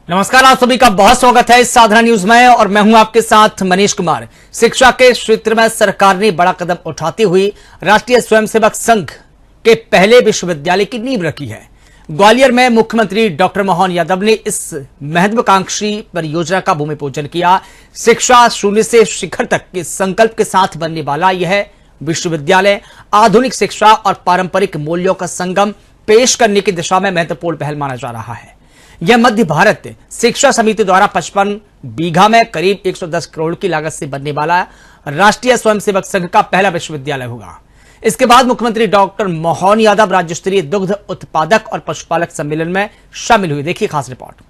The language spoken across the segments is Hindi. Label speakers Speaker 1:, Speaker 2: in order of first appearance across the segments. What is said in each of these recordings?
Speaker 1: नमस्कार, आप सभी का बहुत स्वागत है इस साधना न्यूज में और मैं हूं आपके साथ मनीष कुमार। शिक्षा के क्षेत्र में सरकार ने बड़ा कदम उठाती हुई राष्ट्रीय स्वयंसेवक संघ के पहले विश्वविद्यालय की नींव रखी है। ग्वालियर में मुख्यमंत्री डॉक्टर मोहन यादव ने इस महत्वाकांक्षी परियोजना का भूमि पूजन किया। शिक्षा शून्य से शिखर तक के संकल्प के साथ बनने वाला यह विश्वविद्यालय आधुनिक शिक्षा और पारंपरिक मूल्यों का संगम पेश करने की दिशा में महत्वपूर्ण पहल माना जा रहा है। यह मध्य भारत शिक्षा समिति द्वारा 55 बीघा में करीब 110 करोड़ की लागत से बनने वाला राष्ट्रीय स्वयंसेवक संघ का पहला विश्वविद्यालय होगा। इसके बाद मुख्यमंत्री डॉक्टर मोहन यादव राज्य स्तरीय दुग्ध उत्पादक और पशुपालक सम्मेलन में शामिल हुए। देखिए खास रिपोर्ट।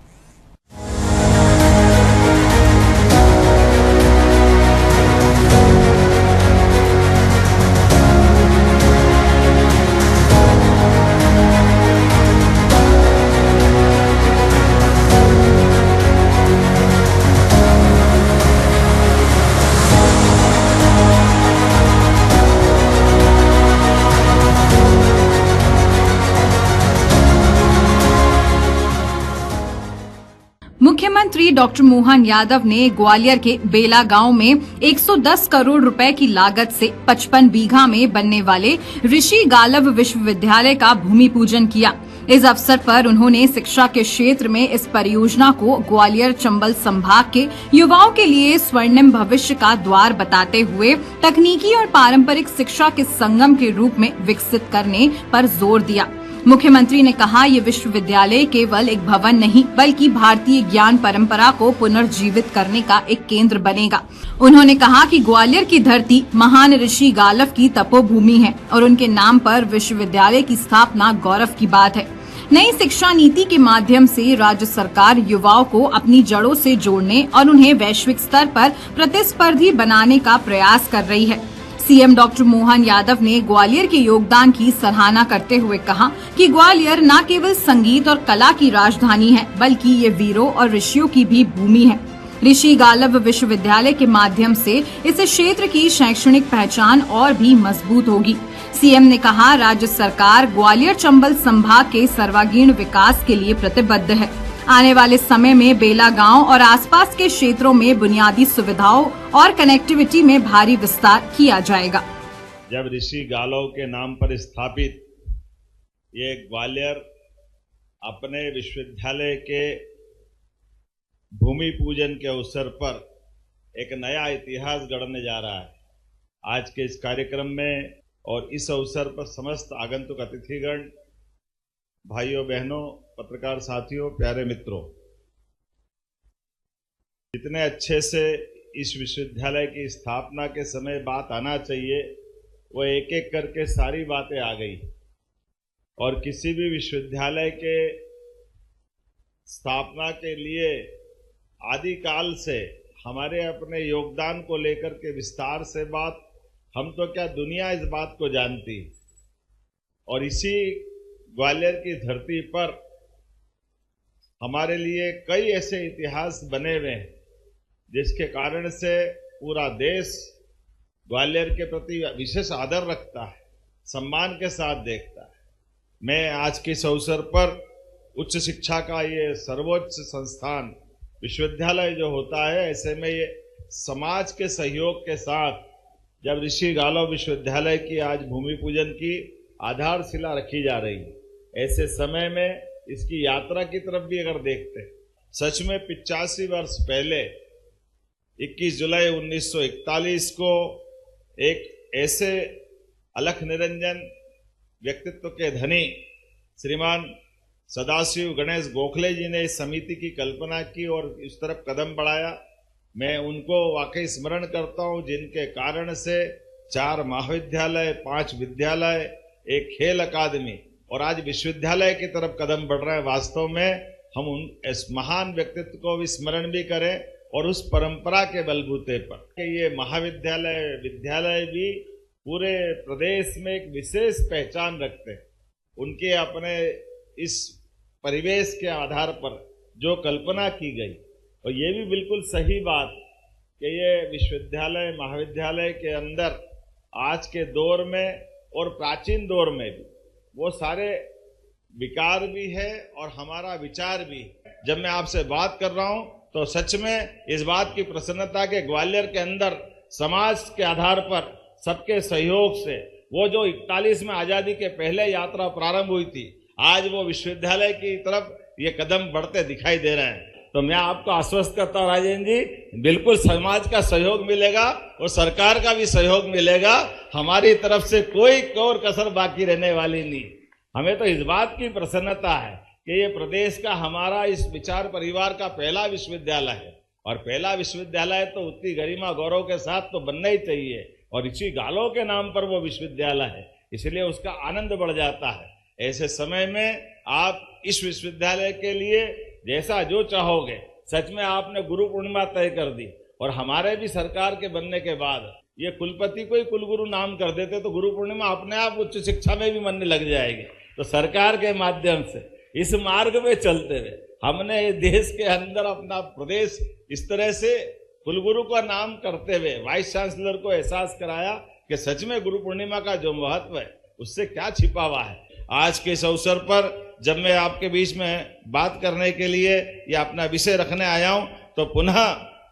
Speaker 2: मुख्यमंत्री डॉक्टर मोहन यादव ने ग्वालियर के बेला गांव में 110 करोड़ रुपए की लागत से 55 बीघा में बनने वाले ऋषि गालव विश्वविद्यालय का भूमि पूजन किया। इस अवसर पर उन्होंने शिक्षा के क्षेत्र में इस परियोजना को ग्वालियर चंबल संभाग के युवाओं के लिए स्वर्णिम भविष्य का द्वार बताते हुए तकनीकी और पारंपरिक शिक्षा के संगम के रूप में विकसित करने पर जोर दिया। मुख्यमंत्री ने कहा, ये विश्वविद्यालय केवल एक भवन नहीं बल्कि भारतीय ज्ञान परंपरा को पुनर्जीवित करने का एक केंद्र बनेगा। उन्होंने कहा कि ग्वालियर की धरती महान ऋषि गालव की तपोभूमि है और उनके नाम पर विश्वविद्यालय की स्थापना गौरव की बात है। नई शिक्षा नीति के माध्यम से राज्य सरकार युवाओं को अपनी जड़ों से जोड़ने और उन्हें वैश्विक स्तर पर प्रतिस्पर्धी बनाने का प्रयास कर रही है। सीएम डॉक्टर मोहन यादव ने ग्वालियर के योगदान की सराहना करते हुए कहा कि ग्वालियर न केवल संगीत और कला की राजधानी है बल्कि ये वीरों और ऋषियों की भी भूमि है। ऋषि गालव विश्वविद्यालय के माध्यम से इस क्षेत्र की शैक्षणिक पहचान और भी मजबूत होगी। सीएम ने कहा, राज्य सरकार ग्वालियर चंबल संभाग के सर्वांगीण विकास के लिए प्रतिबद्ध है। आने वाले समय में बेला गांव और आसपास के क्षेत्रों में बुनियादी सुविधाओं और कनेक्टिविटी में भारी विस्तार किया जाएगा।
Speaker 3: जब ऋषि गालव के नाम पर स्थापित ये ग्वालियर अपने विश्वविद्यालय के भूमि पूजन के अवसर पर एक नया इतिहास गढ़ने जा रहा है। आज के इस कार्यक्रम में और इस अवसर पर समस्त आगंतुक अतिथिगण, भाइयों बहनों, पत्रकार साथियों, प्यारे मित्रों, जितने अच्छे से इस विश्वविद्यालय की स्थापना के समय बात आना चाहिए वो एक एक करके सारी बातें आ गई। और किसी भी विश्वविद्यालय के स्थापना के लिए आदिकाल से हमारे अपने योगदान को लेकर के विस्तार से बात, हम तो क्या दुनिया इस बात को जानती। और इसी ग्वालियर की धरती पर हमारे लिए कई ऐसे इतिहास बने हुए हैं जिसके कारण से पूरा देश ग्वालियर के प्रति विशेष आदर रखता है, सम्मान के साथ देखता है। मैं आज के इस अवसर पर उच्च शिक्षा का ये सर्वोच्च संस्थान विश्वविद्यालय जो होता है, ऐसे में ये समाज के सहयोग के साथ जब ऋषि गालव विश्वविद्यालय की आज भूमि पूजन की आधारशिला रखी जा रही है, ऐसे समय में इसकी यात्रा की तरफ भी अगर देखते हैं, सच में 85 वर्ष पहले 21 जुलाई 1941 को एक ऐसे अलख निरंजन व्यक्तित्व के धनी श्रीमान सदाशिव गणेश गोखले जी ने इस समिति की कल्पना की और इस तरफ कदम बढ़ाया। मैं उनको वाकई स्मरण करता हूं, जिनके कारण से 4 महाविद्यालय, 5 विद्यालय, एक खेल अकादमी और आज विश्वविद्यालय की तरफ कदम बढ़ रहा है। वास्तव में हम उन इस महान व्यक्तित्व को भी स्मरण भी करें और उस परंपरा के बलबूते पर कि ये महाविद्यालय, विद्यालय भी पूरे प्रदेश में एक विशेष पहचान रखते हैं। उनके अपने इस परिवेश के आधार पर जो कल्पना की गई, और ये भी बिल्कुल सही बात कि ये विश्वविद्यालय, महाविद्यालय के अंदर आज के दौर में और प्राचीन दौर में भी वो सारे विकार भी है और हमारा विचार भी है। जब मैं आपसे बात कर रहा हूं तो सच में इस बात की प्रसन्नता के ग्वालियर के अंदर समाज के आधार पर सबके सहयोग से वो जो 41 में आजादी के पहले यात्रा प्रारंभ हुई थी, आज वो विश्वविद्यालय की तरफ ये कदम बढ़ते दिखाई दे रहे हैं। तो मैं आपको आश्वस्त करता हूं राजेंद्र जी, बिल्कुल समाज का सहयोग मिलेगा और सरकार का भी सहयोग मिलेगा। हमारी तरफ से कोई और कसर बाकी रहने वाली नहीं। हमें तो इस बात की प्रसन्नता है कि ये प्रदेश का हमारा इस विचार परिवार का पहला विश्वविद्यालय है, और पहला विश्वविद्यालय तो उतनी गरिमा गौरव के साथ तो बनना ही चाहिए, और इसी गालों के नाम पर वो विश्वविद्यालय है, इसलिए उसका आनंद बढ़ जाता है। ऐसे समय में आप इस विश्वविद्यालय के लिए जैसा जो चाहोगे, सच में आपने गुरु पूर्णिमा तय कर दी, और हमारे भी सरकार के बनने के बाद ये कुलपति को ही कुलगुरु नाम कर देते तो गुरु पूर्णिमा अपने आप उच्च शिक्षा में भी मनने लग जाएगी। तो सरकार के माध्यम से इस मार्ग में चलते हुए हमने देश के अंदर अपना प्रदेश इस तरह से कुलगुरु का नाम करते हुए वाइस चांसलर को एहसास कराया कि सच में गुरु पूर्णिमा का जो महत्व है उससे क्या छिपा हुआ है। आज के इस अवसर पर जब मैं आपके बीच में बात करने के लिए या अपना विषय रखने आया हूं, तो पुनः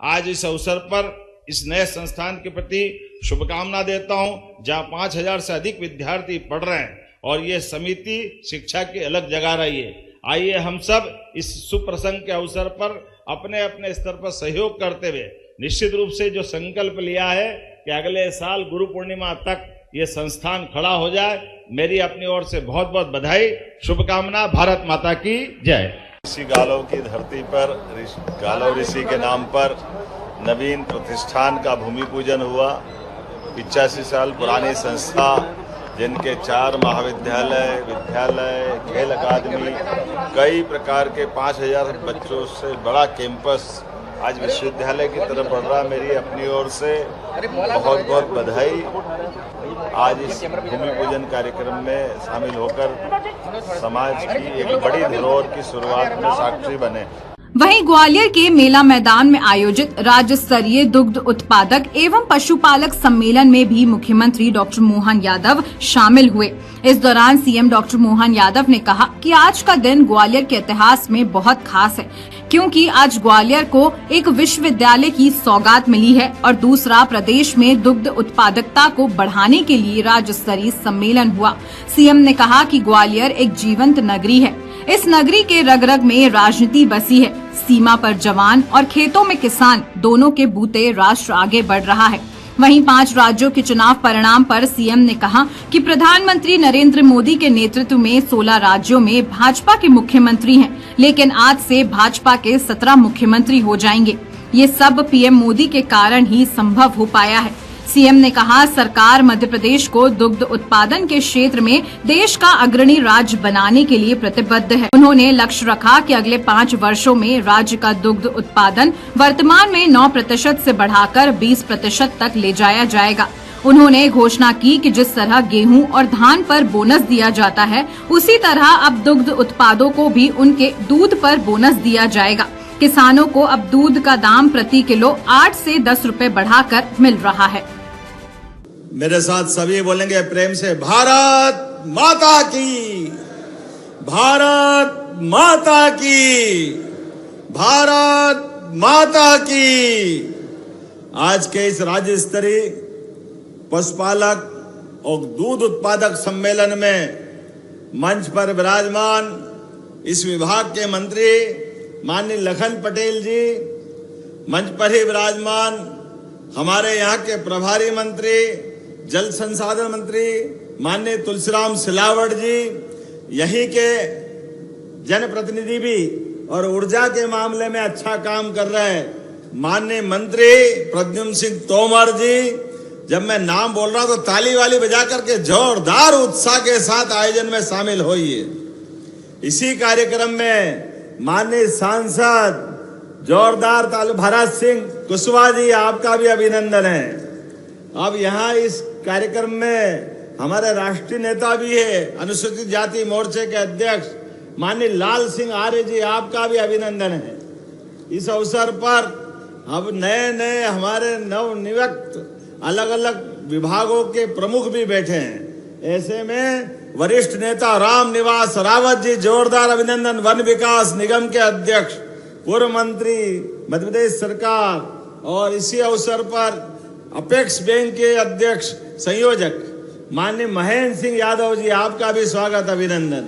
Speaker 3: आज इस अवसर पर इस नए संस्थान के प्रति शुभकामना देता हूं, जहां 5000 से अधिक विद्यार्थी पढ़ रहे हैं और ये समिति शिक्षा की अलग जगा रही है। आइए हम सब इस सुप्रसंग के अवसर पर अपने अपने स्तर पर सहयोग करते हुए निश्चित रूप से जो संकल्प लिया है कि अगले साल गुरु पूर्णिमा तक ये संस्थान खड़ा हो जाए, मेरी अपनी ओर से बहुत बहुत बधाई, शुभकामना। भारत माता की जय।
Speaker 4: ऋषि गालव की धरती पर गालव ऋषि के नाम पर नवीन प्रतिष्ठान का भूमि पूजन हुआ। 85 साल पुरानी संस्था, जिनके 4 महाविद्यालय, विद्यालय, खेल अकादमी, कई प्रकार के 5000 बच्चों से बड़ा कैंपस आज विश्वविद्यालय की तरफ बढ़ रहा। मेरी अपनी ओर से बहुत बहुत बधाई। आज इस भूमि पूजन कार्यक्रम में शामिल होकर समाज की एक बड़ी धरोहर की शुरुआत में साक्षी बने।
Speaker 2: वहीं ग्वालियर के मेला मैदान में आयोजित राज्य स्तरीय दुग्ध उत्पादक एवं पशुपालक सम्मेलन में भी मुख्यमंत्री डॉक्टर मोहन यादव शामिल हुए। इस दौरान सीएम डॉक्टर मोहन यादव ने कहा कि आज का दिन ग्वालियर के इतिहास में बहुत खास है, क्योंकि आज ग्वालियर को एक विश्वविद्यालय की सौगात मिली है और दूसरा प्रदेश में दुग्ध उत्पादकता को बढ़ाने के लिए राज्य स्तरीय सम्मेलन हुआ। सीएम ने कहा कि ग्वालियर एक जीवंत नगरी है। इस नगरी के रग रग में राजनीति बसी है। सीमा पर जवान और खेतों में किसान, दोनों के बूते राष्ट्र आगे बढ़ रहा है। वहीं 5 राज्यों के चुनाव परिणाम पर सीएम ने कहा कि प्रधानमंत्री नरेंद्र मोदी के नेतृत्व में 16 राज्यों में भाजपा के मुख्यमंत्री हैं, लेकिन आज से भाजपा के 17 मुख्यमंत्री हो जाएंगे। ये सब पीएम मोदी के कारण ही संभव हो पाया है। सीएम ने कहा, सरकार मध्य प्रदेश को दुग्ध उत्पादन के क्षेत्र में देश का अग्रणी राज्य बनाने के लिए प्रतिबद्ध है। उन्होंने लक्ष्य रखा कि अगले 5 वर्षों में राज्य का दुग्ध उत्पादन वर्तमान में 9% से बढ़ाकर 20% तक ले जाया जाएगा। उन्होंने घोषणा की कि जिस तरह गेहूं और धान पर बोनस दिया जाता है, उसी तरह अब दुग्ध उत्पादों को भी उनके दूध पर बोनस दिया जाएगा। किसानों को अब दूध का दाम प्रति किलो 8 से 10 रुपए बढ़ाकर मिल रहा है।
Speaker 5: मेरे साथ सभी बोलेंगे प्रेम से, भारत माता की, भारत माता की, भारत माता की। आज के इस राज्य स्तरीय पशुपालक और दूध उत्पादक सम्मेलन में मंच पर विराजमान इस विभाग के मंत्री माननीय लखन पटेल जी, मंच पर ही विराजमान हमारे यहाँ के प्रभारी मंत्री, जल संसाधन मंत्री माननीय तुलसीराम सिलावट जी, यहीं के जनप्रतिनिधि भी और ऊर्जा के मामले में अच्छा काम कर रहे हैं माननीय मंत्री प्रद्युम्न सिंह तोमर जी। जब मैं नाम बोल रहा हूं तो ताली वाली बजा करके जोरदार उत्साह के साथ आयोजन में शामिल होइए। इसी कार्यक्रम में माननीय सांसद जोरदार ताली भरत सिंह कुशवाहा जी, आपका भी अभिनंदन है। अब यहाँ इस कार्यक्रम में हमारे राष्ट्रीय नेता भी है, अनुसूचित जाति मोर्चे के अध्यक्ष माननीय लाल सिंह आर्य जी, आपका भी अभिनंदन है। इस अवसर पर अब नए नए हमारे नवनियुक्त अलग अलग विभागों के प्रमुख भी बैठे हैं। ऐसे में वरिष्ठ नेता राम निवास रावत जी, जोरदार अभिनंदन। वन विकास निगम के अध्यक्ष पूर्व मंत्री मध्य प्रदेश सरकार और इसी अवसर पर अपेक्स बैंक के अध्यक्ष संयोजक माननीय महेंद्र सिंह यादव जी, आपका भी स्वागत अभिनंदन।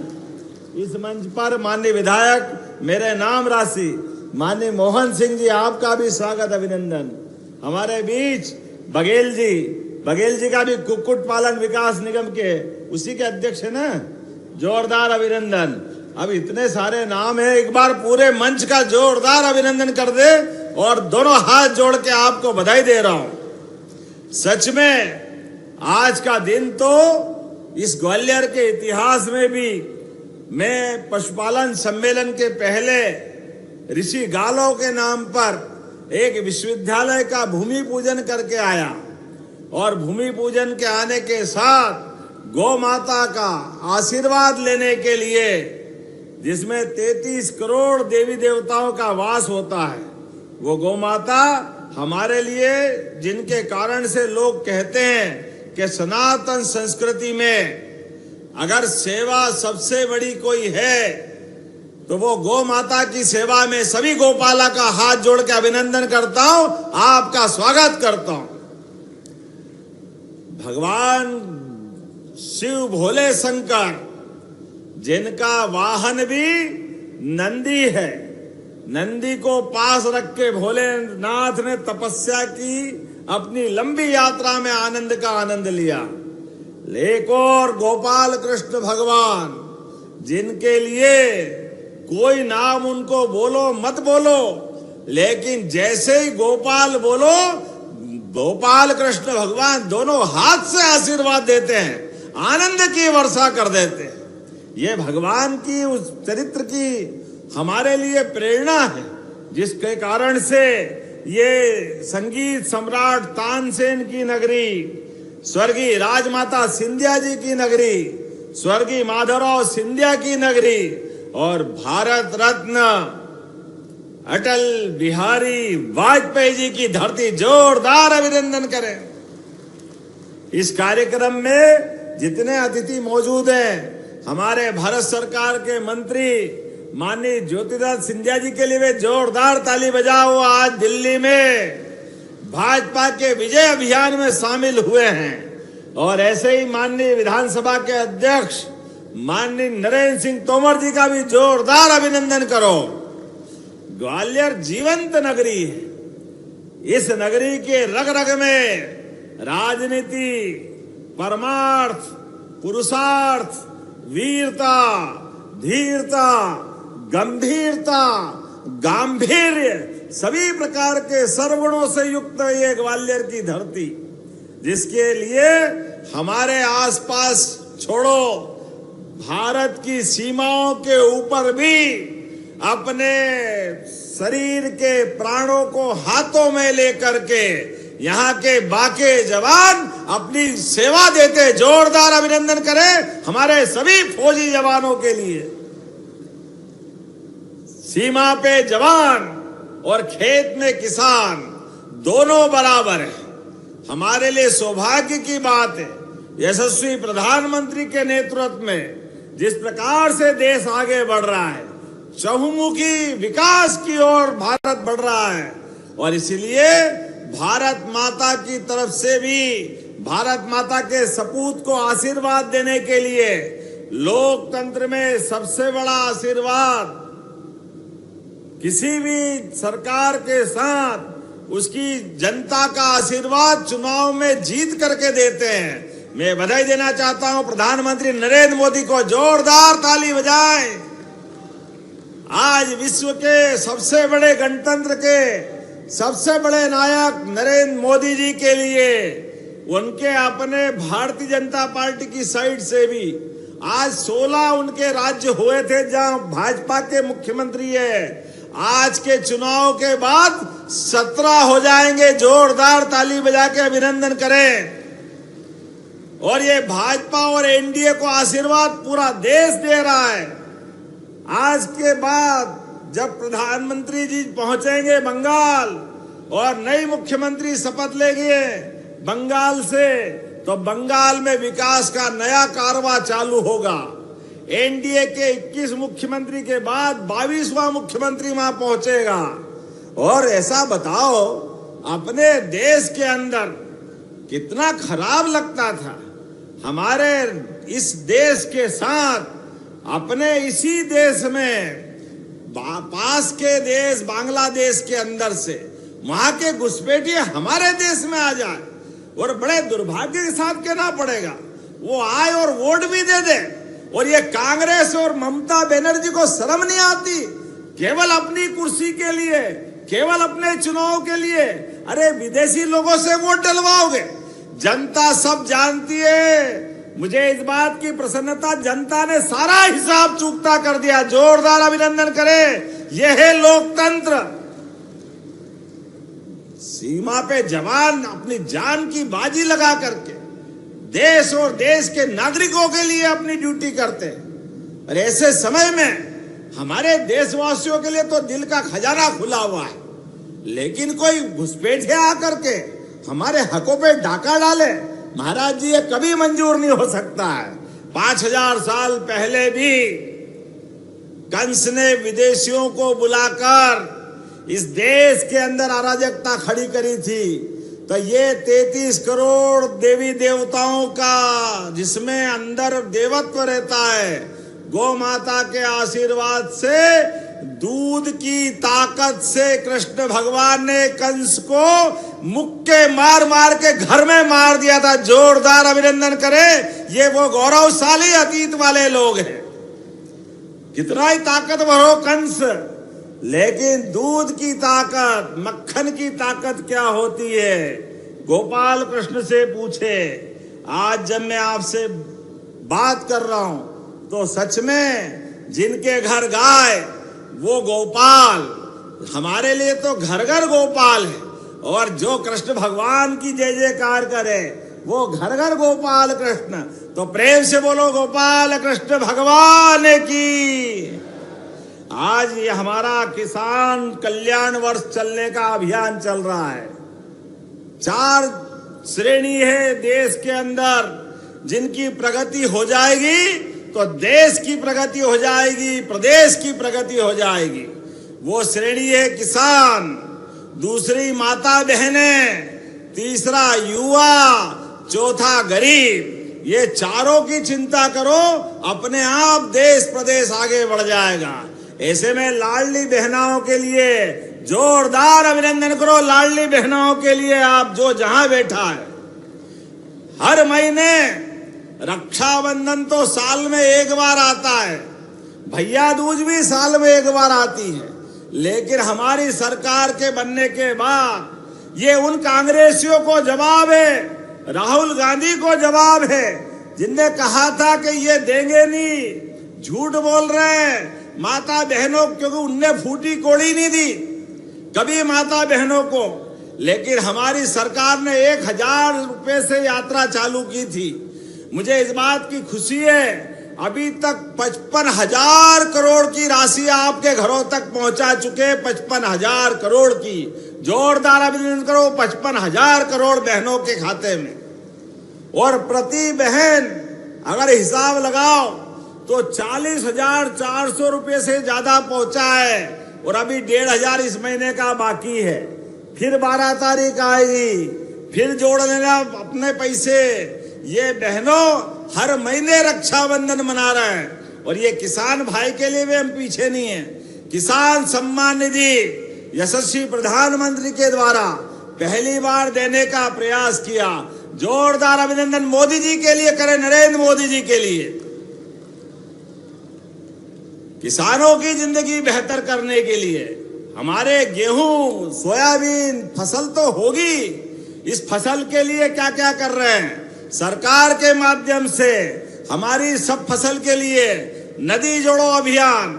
Speaker 5: इस मंच पर माननीय विधायक मेरे नाम राशि माननीय मोहन सिंह जी, आपका भी स्वागत अभिनंदन। हमारे बीच बघेल जी का भी कुक्कुट पालन विकास निगम के उसी के अध्यक्ष है ना, जोरदार अभिनंदन। अब इतने सारे नाम है, एक बार पूरे मंच का जोरदार अभिनंदन कर दे और दोनों हाथ जोड़ के आपको बधाई दे रहा हूं। सच में आज का दिन तो इस ग्वालियर के इतिहास में भी, मैं पशुपालन सम्मेलन के पहले ऋषि गालव के नाम पर एक विश्वविद्यालय का भूमि पूजन करके आया और भूमि पूजन के आने के साथ गौ माता का आशीर्वाद लेने के लिए, जिसमें 33 करोड़ देवी देवताओं का वास होता है, वो गौ माता हमारे लिए, जिनके कारण से लोग कहते हैं कि सनातन संस्कृति में अगर सेवा सबसे बड़ी कोई है तो वो गौ माता की सेवा में सभी गोपाला का हाथ जोड़ के अभिनंदन करता हूं, आपका स्वागत करता हूं। भगवान शिव भोले शंकर, जिनका वाहन भी नंदी है, नंदी को पास रख के भोलेनाथ ने तपस्या की, अपनी लंबी यात्रा में आनंद का आनंद लिया। एक और गोपाल कृष्ण भगवान, जिनके लिए कोई नाम उनको बोलो मत बोलो, लेकिन जैसे ही गोपाल बोलो, गोपाल कृष्ण भगवान दोनों हाथ से आशीर्वाद देते हैं, आनंद की वर्षा कर देते हैं। ये भगवान की उस चरित्र की हमारे लिए प्रेरणा है, जिसके कारण से ये संगीत सम्राट तानसेन की नगरी, स्वर्गीय राजमाता सिंधिया जी की नगरी, स्वर्गीय माधवराव सिंधिया की नगरी और भारत रत्न अटल बिहारी वाजपेयी जी की धरती, जोरदार अभिनंदन करें। इस कार्यक्रम में जितने अतिथि मौजूद हैं, हमारे भारत सरकार के मंत्री माननीय ज्योतिरादित्य सिंधिया जी के लिए वे जोरदार ताली बजाओ। आज दिल्ली में भाजपा के विजय अभियान में शामिल हुए हैं। और ऐसे ही माननीय विधानसभा के अध्यक्ष माननीय नरेंद्र सिंह तोमर जी का भी जोरदार अभिनंदन करो। ग्वालियर जीवंत नगरी है। इस नगरी के रग रग में राजनीति, परमार्थ, पुरुषार्थ, वीरता, धीरता, गंभीरता, गांधीर्य, सभी प्रकार के सर्वगुणों से युक्त ये ग्वालियर की धरती, जिसके लिए हमारे आसपास छोड़ो, भारत की सीमाओं के ऊपर भी अपने शरीर के प्राणों को हाथों में लेकर के यहाँ के बाके जवान अपनी सेवा देते। जोरदार अभिनंदन करें हमारे सभी फौजी जवानों के लिए। सीमा पे जवान और खेत में किसान दोनों बराबर है। हमारे लिए सौभाग्य की बात है, यशस्वी प्रधानमंत्री के नेतृत्व में जिस प्रकार से देश आगे बढ़ रहा है, चहुमुखी विकास की ओर भारत बढ़ रहा है। और इसलिए भारत माता की तरफ से भी, भारत माता के सपूत को आशीर्वाद देने के लिए, लोकतंत्र में सबसे बड़ा आशीर्वाद किसी भी सरकार के साथ उसकी जनता का आशीर्वाद चुनाव में जीत करके देते हैं। मैं बधाई देना चाहता हूं प्रधानमंत्री नरेंद्र मोदी को, जोरदार ताली बजाएं। आज विश्व के सबसे बड़े गणतंत्र के सबसे बड़े नायक नरेंद्र मोदी जी के लिए, उनके अपने भारतीय जनता पार्टी की साइड से भी आज 16 उनके राज्य हुए थे जहां भाजपा के मुख्यमंत्री है। आज के चुनाव के बाद 17 हो जाएंगे। जोरदार ताली बजा के अभिनंदन करें। और ये भाजपा और एनडीए को आशीर्वाद पूरा देश दे रहा है। आज के बाद जब प्रधानमंत्री जी पहुंचेंगे बंगाल और नई मुख्यमंत्री शपथ लेंगे बंगाल से, तो बंगाल में विकास का नया कारवां चालू होगा। एनडीए के 21 मुख्यमंत्री के बाद 22वां मुख्यमंत्री वहां पहुंचेगा। और ऐसा बताओ, अपने देश के अंदर कितना खराब लगता था। हमारे इस देश के साथ अपने इसी देश में पास के देश बांग्लादेश के अंदर से वहां के घुसपैठिए हमारे देश में आ जाए, और बड़े दुर्भाग्य के साथ कहना पड़ेगा, वो आए और वोट भी दे दे। और ये कांग्रेस और ममता बनर्जी को शर्म नहीं आती, केवल अपनी कुर्सी के लिए, केवल अपने चुनाव के लिए अरे विदेशी लोगों से वोट डलवाओगे। जनता सब जानती है। मुझे इस बात की प्रसन्नता, जनता ने सारा हिसाब चूकता कर दिया। जोरदार अभिनंदन करें। यह है लोकतंत्र। सीमा पे जवान अपनी जान की बाजी लगा करके देश और देश के नागरिकों के लिए अपनी ड्यूटी करते हैं। और ऐसे समय में हमारे देशवासियों के लिए तो दिल का खजाना खुला हुआ है, लेकिन कोई घुसपैठिया आकर के हमारे हकों पे डाका डाले, महाराज जी ये कभी मंजूर नहीं हो सकता है। 5000 साल पहले भी कंस ने विदेशियों को बुलाकर इस देश के अंदर अराजकता खड़ी करी थी। तो ये 33 करोड़ देवी देवताओं का, जिसमें अंदर देवत्व रहता है, गौ माता के आशीर्वाद से, दूध की ताकत से कृष्ण भगवान ने कंस को मुक्के मार मार के घर में मार दिया था। जोरदार अभिनंदन करें। ये वो गौरवशाली अतीत वाले लोग हैं। कितना ही ताकतवर हो कंस, लेकिन दूध की ताकत, मक्खन की ताकत क्या होती है, गोपाल कृष्ण से पूछे। आज जब मैं आपसे बात कर रहा हूं तो सच में जिनके घर गाय वो गोपाल, हमारे लिए तो घर घर गोपाल है। और जो कृष्ण भगवान की जय जयकार करे वो घर घर गोपाल कृष्ण। तो प्रेम से बोलो गोपाल कृष्ण भगवान की। आज ये हमारा किसान कल्याण वर्ष चलने का अभियान चल रहा है। 4 श्रेणी है देश के अंदर, जिनकी प्रगति हो जाएगी तो देश की प्रगति हो जाएगी, प्रदेश की प्रगति हो जाएगी। वो श्रेणी है किसान, दूसरी माता बहनें, तीसरा युवा, चौथा गरीब। ये चारों की चिंता करो, अपने आप देश प्रदेश आगे बढ़ जाएगा। ऐसे में लाडली बहनाओं के लिए जोरदार अभिनंदन करो। लाडली बहनाओं के लिए आप जो जहां बैठा है, हर महीने रक्षाबंधन तो साल में एक बार आता है, भैया दूज भी साल में एक बार आती है, लेकिन हमारी सरकार के बनने के बाद ये उन कांग्रेसियों को जवाब है, राहुल गांधी को जवाब है, जिनने कहा था कि ये देंगे नहीं, झूठ बोल रहे हैं माता बहनों, क्योंकि उनने फूटी कोड़ी नहीं दी कभी माता बहनों को। लेकिन हमारी सरकार ने 1000 रुपए से यात्रा चालू की थी। मुझे इस बात की खुशी है, अभी तक 55,000 करोड़ की राशि आपके घरों तक पहुंचा चुके। 55,000 करोड़ की जोरदार अभिनंदन करो। 55,000 करोड़ बहनों के खाते में, और प्रति बहन अगर हिसाब लगाओ तो 40,400 रुपये से ज्यादा पहुंचा है। और अभी 1,500 इस महीने का बाकी है। फिर 12 तारीख आएगी, फिर जोड़ लेना अपने पैसे। ये बहनों हर महीने रक्षाबंधन मना रहे हैं। और ये किसान भाई के लिए भी हम पीछे नहीं है। किसान सम्मान निधि यशस्वी प्रधानमंत्री के द्वारा पहली बार देने का प्रयास किया। जोरदार अभिनंदन मोदी जी के लिए करें, नरेंद्र मोदी जी के लिए। किसानों की जिंदगी बेहतर करने के लिए हमारे गेहूं, सोयाबीन फसल तो होगी, इस फसल के लिए क्या क्या कर रहे हैं सरकार के माध्यम से। हमारी सब फसल के लिए नदी जोड़ो अभियान,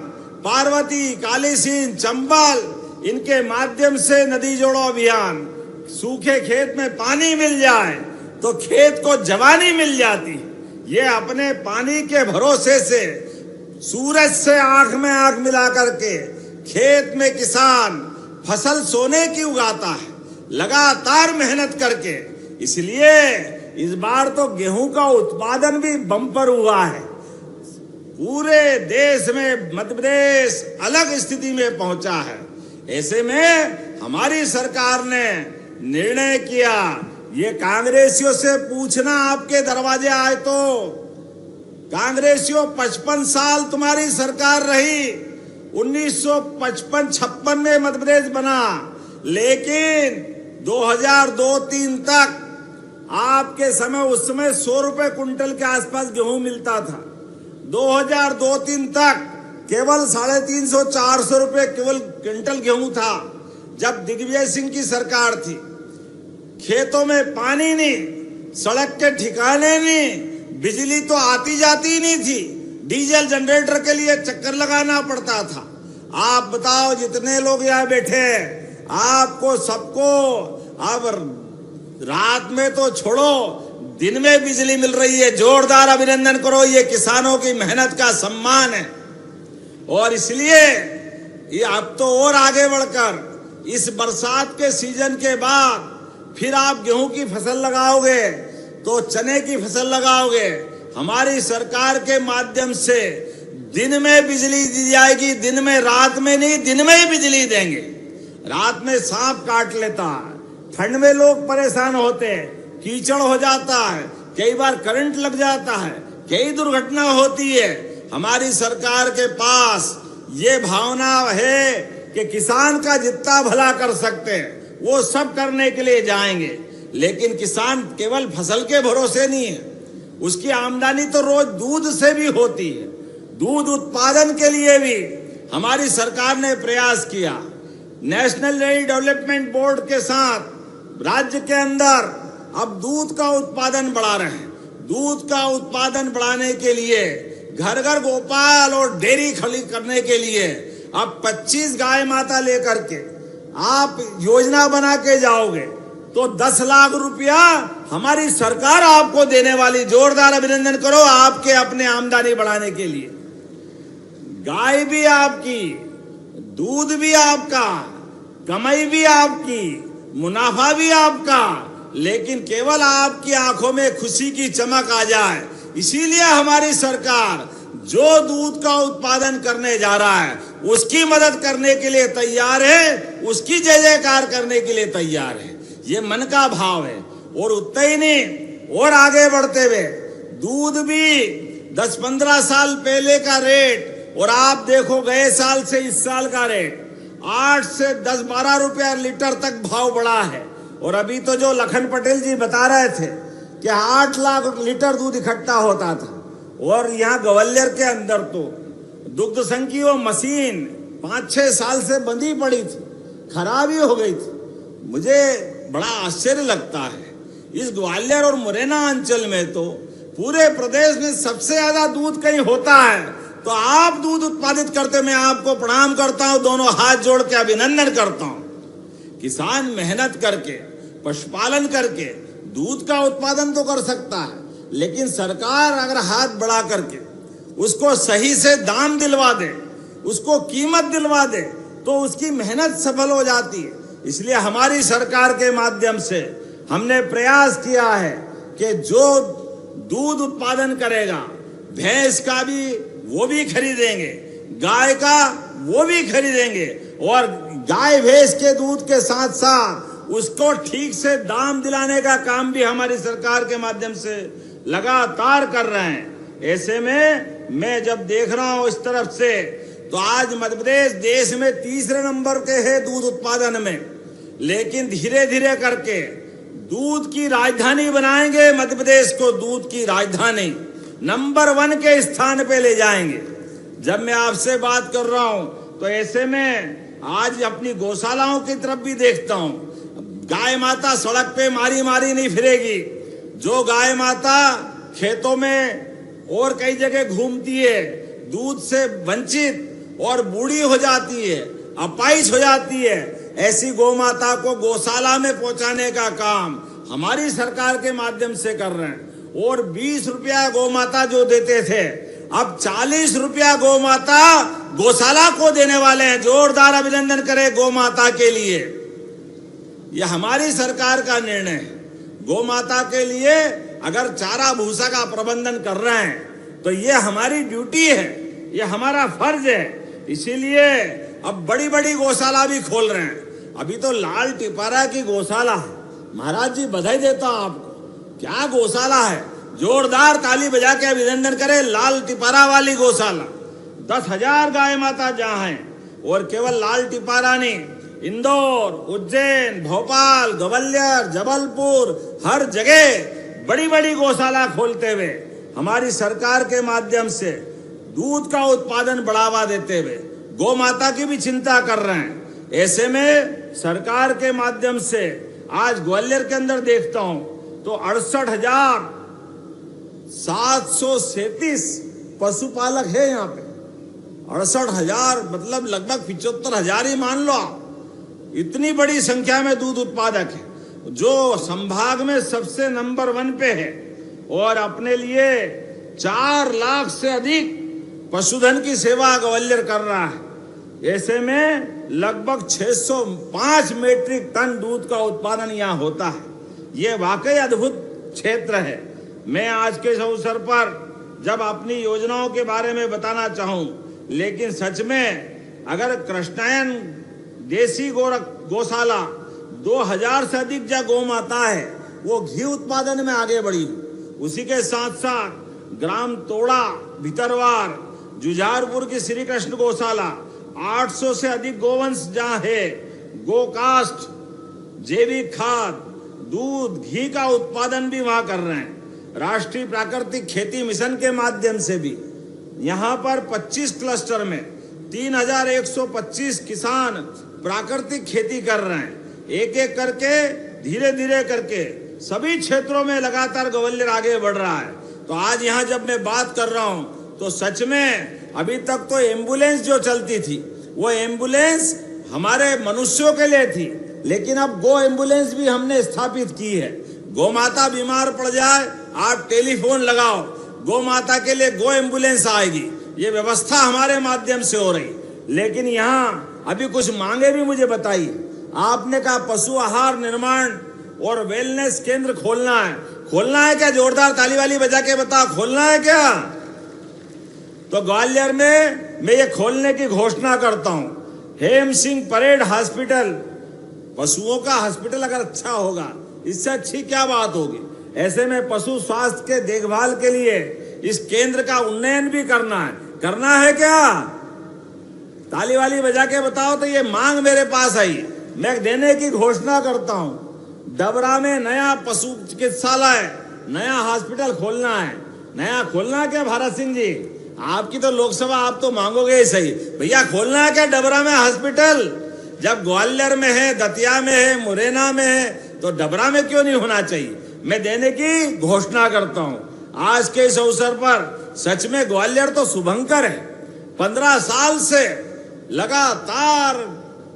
Speaker 5: पार्वती, कालीसिंध, चंबल, इनके माध्यम से नदी जोड़ो अभियान। सूखे खेत में पानी मिल जाए तो खेत को जवानी मिल जाती। ये अपने पानी के भरोसे से, सूरज से आंख में आंख मिला करके खेत में किसान फसल सोने की उगाता है, लगातार मेहनत करके। इसलिए इस बार तो गेहूं का उत्पादन भी बम्पर हुआ है। पूरे देश में मध्य प्रदेश अलग स्थिति में पहुंचा है। ऐसे में हमारी सरकार ने निर्णय किया, ये कांग्रेसियों से पूछना आपके दरवाजे आए तो, कांग्रेसियों 55 साल तुम्हारी सरकार रही, 1955-56 में मध्य प्रदेश बना, लेकिन 2002-03 तक आपके समय, उस समय 100 रुपए कुंटल के आसपास गेहूं मिलता था। 2002-03 तक केवल 350-400 रुपए केवल क्विंटल गेहूं था। जब दिग्विजय सिंह की सरकार थी, खेतों में पानी नहीं, सड़क के ठिकाने नहीं, बिजली तो आती जाती नहीं थी, डीजल जनरेटर के लिए चक्कर लगाना पड़ता था। आप बताओ, जितने लोग यहाँ बैठे हैं, आपको सबको अब रात में तो छोड़ो, दिन में बिजली मिल रही है। जोरदार अभिनंदन करो, ये किसानों की मेहनत का सम्मान है। और इसलिए ये अब तो और आगे बढ़कर इस बरसात के सीजन के बाद फिर आप गेहूं की फसल लगाओगे तो चने की फसल लगाओगे। हमारी सरकार के माध्यम से दिन में बिजली दी जाएगी, दिन में, रात में नहीं, दिन में ही बिजली देंगे। रात में सांप काट लेता है, ठंड में लोग परेशान होते हैं, कीचड़ हो जाता है, कई बार करंट लग जाता है, कई दुर्घटना होती है। हमारी सरकार के पास ये भावना है कि किसान का जितना भला कर सकते हैं वो सब करने के लिए जाएंगे। लेकिन किसान केवल फसल के भरोसे नहीं है, उसकी आमदनी तो रोज दूध से भी होती है। दूध उत्पादन के लिए भी हमारी सरकार ने प्रयास किया। नेशनल डेयरी डेवलपमेंट बोर्ड के साथ राज्य के अंदर अब दूध का उत्पादन बढ़ा रहे हैं। दूध का उत्पादन बढ़ाने के लिए, घर घर गोपाल और डेयरी खड़ी करने के लिए अब 25 गाय माता लेकर के आप योजना बना के जाओगे तो 10 लाख रुपया हमारी सरकार आपको देने वाली। जोरदार अभिनंदन करो आपके अपने आमदनी बढ़ाने के लिए। गाय भी आपकी, दूध भी आपका, कमाई भी आपकी, मुनाफा भी आपका, लेकिन केवल आपकी आंखों में खुशी की चमक आ जाए, इसीलिए हमारी सरकार जो दूध का उत्पादन करने जा रहा है उसकी मदद करने के लिए तैयार है, उसकी जय जयकार करने के लिए तैयार है। ये मन का भाव है। और उतना ही नहीं, और आगे बढ़ते हुए दूध भी 10-15 साल पहले का रेट और आप देखो गए साल से इस साल का रेट 8 से 10-12 रुपया लीटर तक भाव बढ़ा है। और अभी तो जो लखन पटेल जी बता रहे थे कि 8 लाख लीटर दूध इकट्ठा होता था, और यहाँ ग्वालियर के अंदर तो दुग्ध संघ की वो मशीन 5-6 साल से बंदी पड़ी थी, खराब ही हो गई थी। मुझे बड़ा आश्चर्य लगता है, इस ग्वालियर और मुरैना अंचल में तो पूरे प्रदेश में सबसे ज्यादा दूध कहीं होता है, तो आप दूध उत्पादित करते, मैं आपको प्रणाम करता हूं, दोनों हाथ जोड़ के अभिनंदन करता हूं। किसान मेहनत करके, पशुपालन करके दूध का उत्पादन तो कर सकता है, लेकिन सरकार अगर हाथ बढ़ा करके उसको सही से दाम दिलवा दे, उसको कीमत दिलवा दे, तो उसकी मेहनत सफल हो जाती है। इसलिए हमारी सरकार के माध्यम से हमने प्रयास किया है कि जो दूध उत्पादन करेगा, भैंस का भी वो भी खरीदेंगे, गाय का वो भी खरीदेंगे, और गाय भैंस के दूध के साथ साथ उसको ठीक से दाम दिलाने का काम भी हमारी सरकार के माध्यम से लगातार कर रहे हैं। ऐसे में मैं जब देख रहा हूं इस तरफ से, तो आज मध्य प्रदेश देश में 3रे नंबर के है दूध उत्पादन में, लेकिन धीरे धीरे करके दूध की राजधानी बनाएंगे। मध्य प्रदेश को दूध की राजधानी नंबर 1 के स्थान पे ले जाएंगे। जब मैं आपसे बात कर रहा हूं तो ऐसे में आज अपनी गौशालाओं की तरफ भी देखता हूं। गाय माता सड़क पे मारी मारी नहीं फिरेगी। जो गाय माता खेतों में और कई जगह घूमती है, दूध से वंचित और बूढ़ी हो जाती है, अपाहिज हो जाती है, ऐसी गौ माता को गौशाला में पहुंचाने का काम हमारी सरकार के माध्यम से कर रहे हैं। और 20 रुपया गौ माता जो देते थे, अब 40 रुपया गौ माता गौशाला को देने वाले हैं। जोरदार अभिनंदन करें गौ माता के लिए। यह हमारी सरकार का निर्णय है। गौ माता के लिए अगर चारा भूसा का प्रबंधन कर रहे हैं तो ये हमारी ड्यूटी है, ये हमारा फर्ज है। इसीलिए अब बड़ी बड़ी गौशाला भी खोल रहे हैं। अभी तो लाल टिपारा की गौशाला है, महाराज जी बधाई देता हूं आपको। क्या गौशाला है, जोरदार ताली बजा के अभिनंदन करें। लाल टिपारा वाली गौशाला 10,000 गाय माता जहां हैं। और केवल लाल टिपारा नहीं, इंदौर, उज्जैन, भोपाल, ग्वालियर, जबलपुर, हर जगह बड़ी बड़ी गौशाला खोलते हुए हमारी सरकार के माध्यम से दूध का उत्पादन बढ़ावा देते हुए गौ माता की भी चिंता कर रहे हैं। ऐसे में सरकार के माध्यम से आज ग्वालियर के अंदर देखता हूं तो 68,737 पशुपालक है यहाँ पे। 68,000 मतलब लगभग 75,000 ही मान लो आप। इतनी बड़ी संख्या में दूध उत्पादक है, जो संभाग में सबसे नंबर 1 पे है। और अपने लिए 4 लाख से अधिक पशुधन की सेवा ग्वालियर कर रहा है। ऐसे में लगभग 605 मीट्रिक टन दूध का उत्पादन यहाँ होता है। ये वाकई अद्भुत क्षेत्र है। मैं आज के इस अवसर पर जब अपनी योजनाओं के बारे में बताना चाहूं, लेकिन सच में अगर कृष्णायन देसी गौशाला 2000 से अधिक जो गौ माता है वो घी उत्पादन में आगे बढ़ी। उसी के साथ साथ ग्राम तोड़ा, भितरवार, जुझारपुर की श्री कृष्ण गौशाला 800 से अधिक गोवंश जहाँ है। गोकास्ट, जैविक खाद, दूध, घी का उत्पादन भी वहां कर रहे हैं। राष्ट्रीय प्राकृतिक खेती मिशन के माध्यम से भी यहाँ पर 25 क्लस्टर में 3,125 किसान प्राकृतिक खेती कर रहे हैं। एक एक करके, धीरे धीरे करके सभी क्षेत्रों में लगातार ग्वालियर आगे बढ़ रहा है। तो आज यहाँ जब मैं बात कर रहा हूँ तो सच में अभी तक तो एम्बुलेंस जो चलती थी वो एम्बुलेंस हमारे मनुष्यों के लिए थी, लेकिन अब गो एम्बुलेंस भी हमने स्थापित की है। गौ माता बीमार पड़ जाए, आप टेलीफोन लगाओ, गौ माता के लिए गो एम्बुलेंस आएगी। ये व्यवस्था हमारे माध्यम से हो रही। लेकिन यहाँ अभी कुछ मांगे भी मुझे बताइए। आपने कहा पशु आहार निर्माण और वेलनेस केंद्र खोलना है। खोलना है क्या? जोरदार ताली वाली बजा के बताओ, खोलना है क्या? तो ग्वालियर में मैं ये खोलने की घोषणा करता हूं। हेम सिंह परेड हॉस्पिटल, पशुओं का हॉस्पिटल अगर अच्छा होगा, इससे अच्छी क्या बात होगी। ऐसे में पशु स्वास्थ्य के देखभाल के लिए इस केंद्र का उन्नयन भी करना है क्या? ताली वाली बजा के बताओ। तो ये मांग मेरे पास आई, मैं देने की घोषणा करता हूं। डबरा में नया पशु चिकित्सालय, नया हॉस्पिटल खोलना है। नया खोलना है क्या भारत सिंह जी? आपकी तो लोकसभा, आप तो मांगोगे ही सही। भैया खोलना है क्या डबरा में हॉस्पिटल? जब ग्वालियर में है, दतिया में है, मुरैना में है, तो डबरा में क्यों नहीं होना चाहिए? मैं देने की घोषणा करता हूं। आज के इस अवसर पर सच में ग्वालियर तो शुभंकर है। 15 साल से लगातार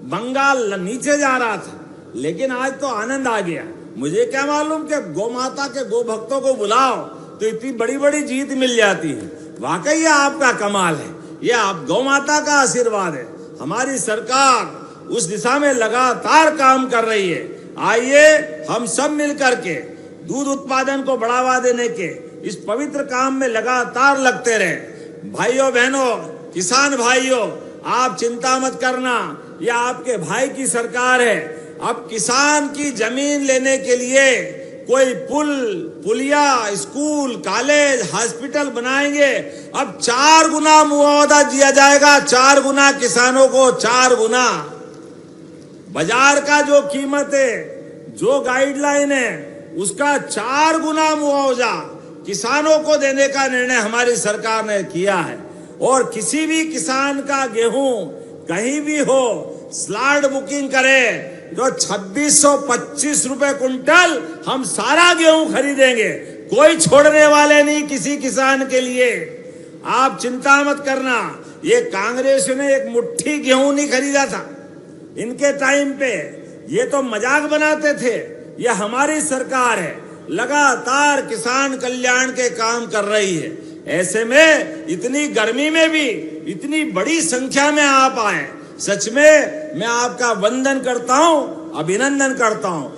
Speaker 5: बंगाल नीचे जा रहा था, लेकिन आज तो आनंद आ गया। मुझे क्या मालूम कि गौ माता के गो भक्तों को बुलाओ तो इतनी बड़ी बड़ी जीत मिल जाती है। वाकई ये आपका कमाल है, ये आप गौ माता का आशीर्वाद है। हमारी सरकार उस दिशा में लगातार काम कर रही है। आइए हम सब मिलकर के दूध उत्पादन को बढ़ावा देने के इस पवित्र काम में लगातार लगते रहे। भाइयों बहनों, किसान भाइयों, आप चिंता मत करना, यह आपके भाई की सरकार है। अब किसान की जमीन लेने के लिए कोई पुल, पुलिया, स्कूल, कॉलेज, हॉस्पिटल बनाएंगे। अब 4 गुना मुआवजा दिया जाएगा, 4 गुना किसानों को, 4 गुना। बाजार का जो कीमत है, जो गाइडलाइन है, उसका 4 गुना मुआवजा किसानों को देने का निर्णय हमारी सरकार ने किया है। और किसी भी किसान का गेहूं कहीं भी हो, स्लॉट बुकिंग करे तो 2625 रुपए कुंटल हम सारा गेहूं खरीदेंगे। कोई छोड़ने वाले नहीं किसी किसान के लिए। आप चिंता मत करना। ये कांग्रेस ने एक मुट्ठी गेहूं नहीं खरीदा था इनके टाइम पे, ये तो मजाक बनाते थे। ये हमारी सरकार है, लगातार किसान कल्याण के काम कर रही है। ऐसे में इतनी गर्मी में भी इतनी बड़ी संख्या में आप आए, सच में मैं आपका वंदन करता हूं, अभिनंदन करता हूं।